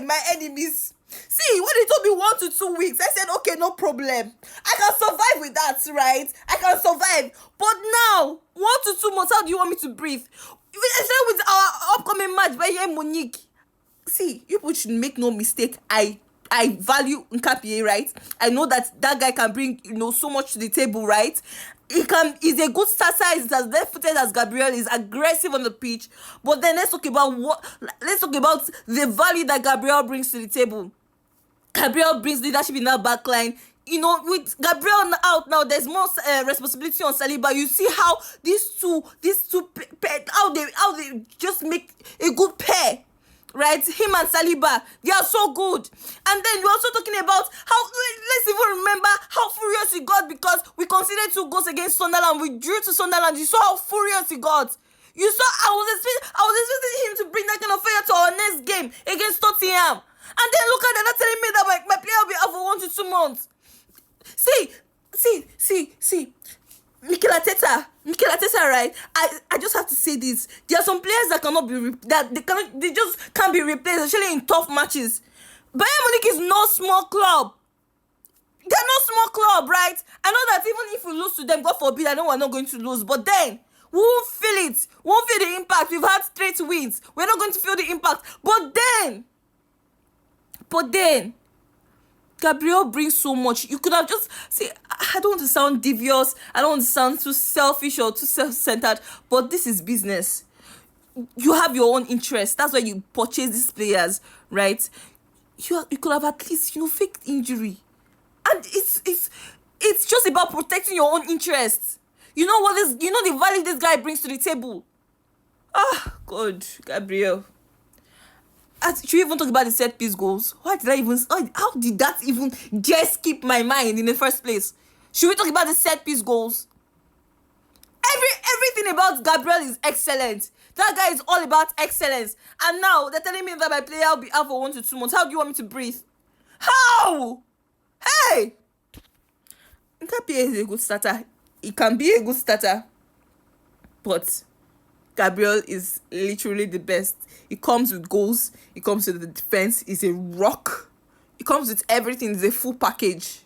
my enemies. See, when they told me 1 to 2 weeks, I said, okay, no problem. I can survive with that, right? I can survive. But now, 1 to 2 months, how do you want me to breathe? Especially with our upcoming match by here, Monique. See, people should make no mistake. I value Nkapie, right? I know that guy can bring, so much to the table, right? He's a good starter. He's as left-footed as Gabriel. He's aggressive on the pitch. But then let's talk about the value that Gabriel brings to the table. Gabriel brings leadership in that back line. With Gabriel out now, there's more responsibility on Saliba. You see how these two how they just make a good pair. Right, him and Saliba, they are so good. And then you're also talking about how, let's even remember how furious he got because we conceded 2 goals against Sunderland. We drew to Sunderland. You saw how furious he got. You saw, I was expecting him to bring that kind of fire to our next game against Tottenham. And then look at that, they're telling me that my player will be out for 1 to 2 months. See. Mikel Arteta, right? I just have to say this. There are some players that cannot be they just can't be replaced, especially in tough matches. Bayern Munich is no small club. They're no small club, right? I know that even if we lose to them, God forbid, I know we're not going to lose, but then we won't feel it. We won't feel the impact. We've had straight wins. We're not going to feel the impact. But then, Gabriel brings so much. You could have just I don't want to sound devious. I don't want to sound too selfish or too self-centered. But this is business. You have your own interest. That's why you purchase these players, right? You could have at least faked injury, and it's just about protecting your own interests. The value this guy brings to the table. God, Gabriel. Should we even talk about the set piece goals? How did that even just skip my mind in the first place? Should we talk about the set piece goals? Everything about Gabriel is excellent. That guy is all about excellence. And now they're telling me that my player will be out for 1 to 2 months. How do you want me to breathe? How? Hey! Nkapie is a good starter. He can be a good starter. But Gabriel is literally the best. He comes with goals. He comes with the defense. He's a rock. He comes with everything. He's a full package.